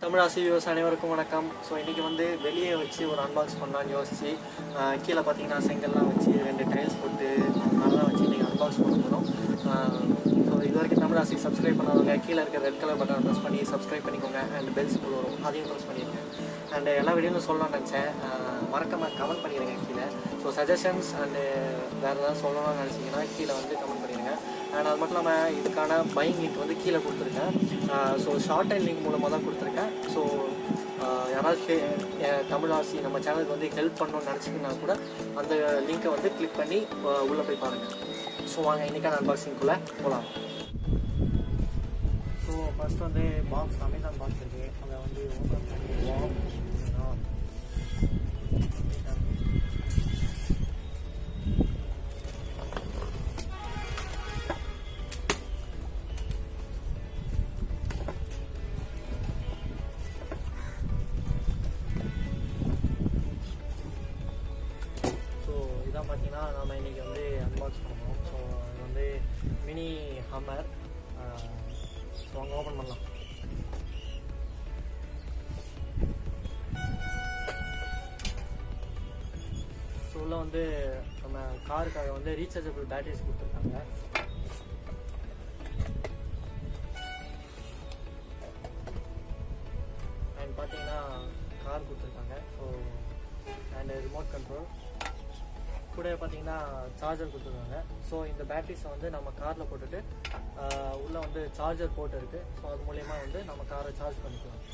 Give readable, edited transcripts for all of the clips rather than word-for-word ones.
தமிழாசி viewers அனைவருக்கும் வணக்கம். So இன்றைக்கி வந்து வெளியே வச்சு ஒரு அன்பாக்ஸ் பண்ணலான்னு யோசிச்சு கீழே பார்த்தீங்கன்னா செங்கல்லாம் வச்சு 2 டைல்ஸ் போட்டு அதெல்லாம் வச்சு இன்றைக்கி அன்பாக்ஸ் பண்ண போகிறோம். ஸோ இது வரைக்கும் தமிழாசி சப்ஸ்கிரைப் பண்ணாதவங்க கீழே இருக்க ரெட் கலர் பட்டன் ப்ரெஸ் பண்ணி சப்ஸ்கிரைப் பண்ணிக்கோங்க. அண்ட் பெல் சிம்பிள் வரும், அதையும் ப்ரெஸ் பண்ணிடுங்க. அண்ட் எல்லா வீடியோவும் சொல்லலாம்னு நினச்சேன், மறக்காமல் கமெண்ட் பண்ணிடுங்க கீழே. ஸோ சஜஷன்ஸ் அண்டு வேறு ஏதாவது சொல்லணும்னு நினச்சிங்கன்னா கீழே வந்து கமெண்ட் பண்ணிடுங்க. அண்ட் அது மட்டும் இல்லாமல் இதுக்கான பையிங் லிங்க் வந்து கீழே கொடுத்துருக்கேன். ஸோ ஷார்ட் அண்ட் லிங்க் மூலமாக தான் கொடுத்துருக்கேன். ஸோ யாராவது தமிழாசி நம்ம சேனலுக்கு வந்து ஹெல்ப் பண்ணணும்னு நினச்சிங்கன்னா கூட அந்த லிங்க்கை வந்து கிளிக் பண்ணி உள்ளே போய் பாருங்கள். ஸோ வாங்க இன்றைக்கான அன்பாக்சிங்குள்ளே போகலாம். ஸோ ஃபஸ்ட்டு வந்து பாக்ஸ், அமேசான் பாக்ஸ் இருக்குது, அதை வந்து ஓப்பன் பண்ணிடுவோம். இதான் பார்த்தீங்கன்னா நம்ம இன்றைக்கி வந்து அன்பாக்ஸ் பண்ணுவோம். ஸோ இது வந்து மினி ஹம்மர். ஸோ அங்கே ஓப்பன் பண்ணலாம். ஸோ உள்ள வந்து நம்ம காருக்காக வந்து ரீசார்ஜபிள் பேட்டரிஸ் கொடுத்துருக்காங்க. அண்ட் பார்த்தீங்கன்னா கார் கொடுத்துருக்காங்க. ஸோ அண்ட் ரிமோட் கண்ட்ரோல் கூட பார்த்தீங்கன்னா சார்ஜர் கொடுத்துருக்காங்க. ஸோ இந்த பேட்டரிஸை வந்து நம்ம காரில் போட்டுட்டு உள்ளே வந்து சார்ஜர் போட்டு இருக்குது. ஸோ அது மூலயமா வந்து நம்ம காரை சார்ஜ் பண்ணிக்கலாம்.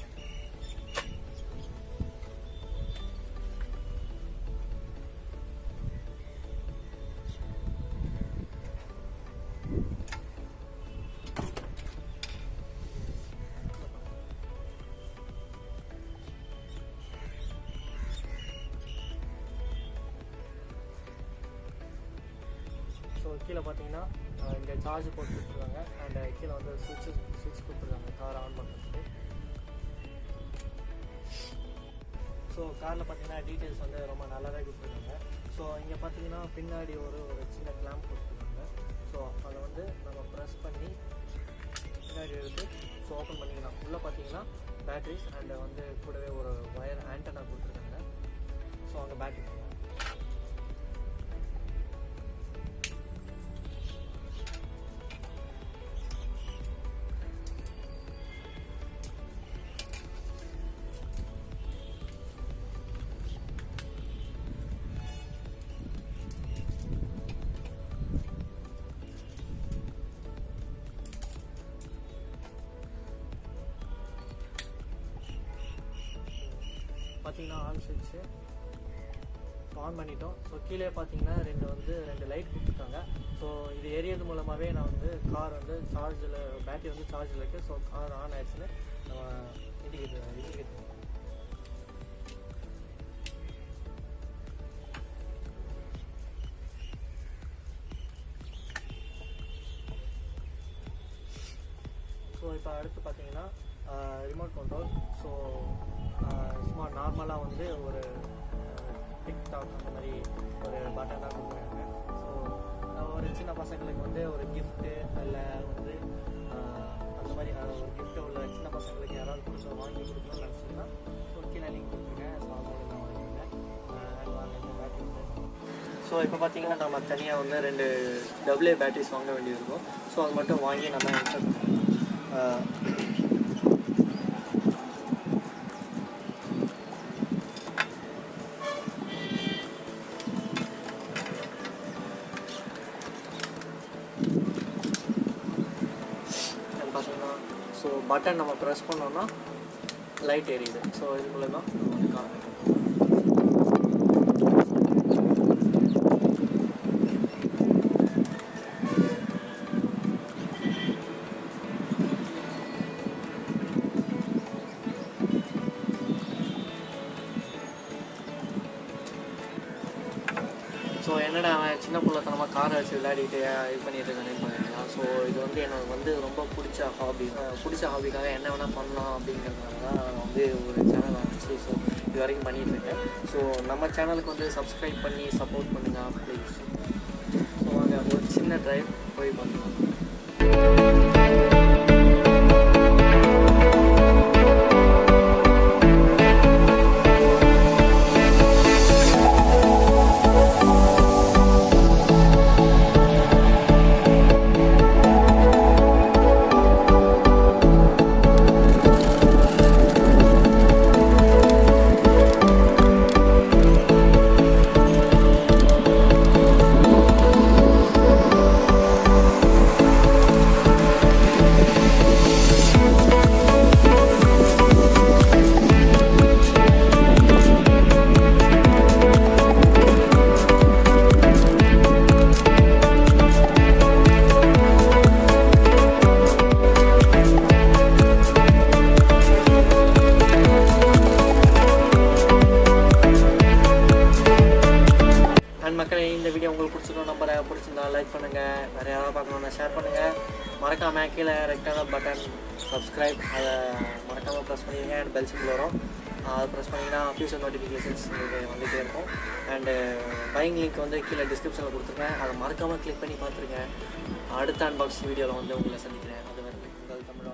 ஸோ கீழே பார்த்தீங்கன்னா இங்கே சார்ஜ் போட்டு கொடுத்துருக்காங்க. அண்ட் கீழே வந்து சுவிட்ச் கொடுத்துருக்காங்க காரை ஆன் பண்ணுறதுக்கு. ஸோ காரில் பார்த்தீங்கன்னா டீட்டெயில்ஸ் வந்து ரொம்ப நல்லாவே கொடுத்துருக்காங்க. ஸோ இங்கே பார்த்தீங்கன்னா பின்னாடி ஒரு சின்ன கிளாம்ப் கொடுத்துருக்காங்க. ஸோ அதை வந்து நம்ம ப்ரெஸ் பண்ணி பின்னாடி எடுத்து ஸோ ஓப்பன் பண்ணிக்கலாம். உள்ளே பார்த்தீங்கன்னா பேட்டரிஸ் அண்ட் வந்து கூடவே ஒரு வயர் ஆண்டனா கொடுத்துருக்காங்க. ஸோ அங்கே பேட்டரி பார்த்தீங்கன்னா ஆன் ஸ்விட்ச்சு ஆன் பண்ணிட்டோம். ஸோ கீழே பார்த்தீங்கன்னா ரெண்டு லைட் கொடுத்துருக்காங்க. ஸோ இது எரியது மூலமாகவே நான் வந்து கார் வந்து சார்ஜில் பேட்டரி வந்து சார்ஜில் இருக்குது. ஸோ கார் ஆன் ஆயிடுச்சுன்னு இண்டிகேட் ஸோ இப்போ அடுத்து பார்த்தீங்கன்னா ரிமோட் கண்ட்ரோல். ஸோ சும்மா நார்மலாக வந்து ஒரு டிக்டாக் அந்த மாதிரி ஒரு பட்டனாக கொடுக்குறாங்க. ஸோ ஒரு சின்ன பசங்களுக்கு வந்து ஒரு கிஃப்ட்டு இல்லை வந்து அந்த மாதிரி ஒரு கிஃப்ட்டு உள்ள சின்ன பசங்களுக்கு யாராவது வாங்கி கொடுக்கணும்னு நினச்சிங்கன்னா ஸோ கீழே லிங்க் கொடுத்துருக்கேன். ஸோ அதோட நான் வாங்கிக்கிறேன். ஸோ இப்போ பார்த்தீங்கன்னா நம்ம தனியாக வந்து 2 AA பேட்டரிஸ் வாங்க வேண்டியிருக்கும். ஸோ அது மட்டும் வாங்கி நம்ம இன்ஸ்டால் பண்ணுறோம். பார்த்தீங்கன்னா ஸோ பட்டன் நம்ம ப்ரெஸ் பண்ணோம்னா லைட் எரியுது. ஸோ இதுக்குள்ளே தான் காமிக்கும். ஸோ என்னடா அவன் சின்ன பிள்ளைத்தனமாக காரை வச்சு விளையாடிட்டு இது பண்ணிட்டு இருக்கானேன்னு பார்த்தீங்கன்னா, ஸோ இது வந்து எனக்கு வந்து ரொம்ப பிடிச்ச ஹாபிக்காக என்ன வேணால் பண்ணலாம் அப்படிங்கிறதுனால தான் நான் வந்து ஒரு சேனல் ஆரம்பிச்சு ஸோ இது வரைக்கும் பண்ணிகிட்ருக்கேன். ஸோ நம்ம சேனலுக்கு வந்து சப்ஸ்கிரைப் பண்ணி சப்போர்ட் பண்ணுங்கள் ப்ளீஸ். ஸோ அங்கே ஒரு சின்ன ட்ரைவ் போய் பார்க்கலாம். பிடிச்சிருந்தா லைக் பண்ணுங்கள், வேறு யாராவது பார்க்கணுன்னா ஷேர் பண்ணுங்கள். மறக்காமல் கீழே ரெக்டாங்கிள் பட்டன் சப்ஸ்கிரைப் அதை மறக்காமல் ப்ரெஸ் பண்ணிடுங்க. அண்ட் பெல் சிம்பிள் வரும், அதை ப்ரெஸ் பண்ணிங்கன்னா ஃபியூச்சர் நோட்டிஃபிகேஷன்ஸ் உங்களுக்கு வந்துகிட்டே இருக்கும். அண்டு பையிங் லிங்க் வந்து கீழே டிஸ்கிரிப்ஷனில் கொடுத்துருக்கேன், அதை மறக்காமல் கிளிக் பண்ணி பார்த்துருங்க. அடுத்த அன்பாக்சிங் வீடியோவில் வந்து உங்களை சந்திக்கிறேன். அது வரைக்கும் உங்கள் தமிழ்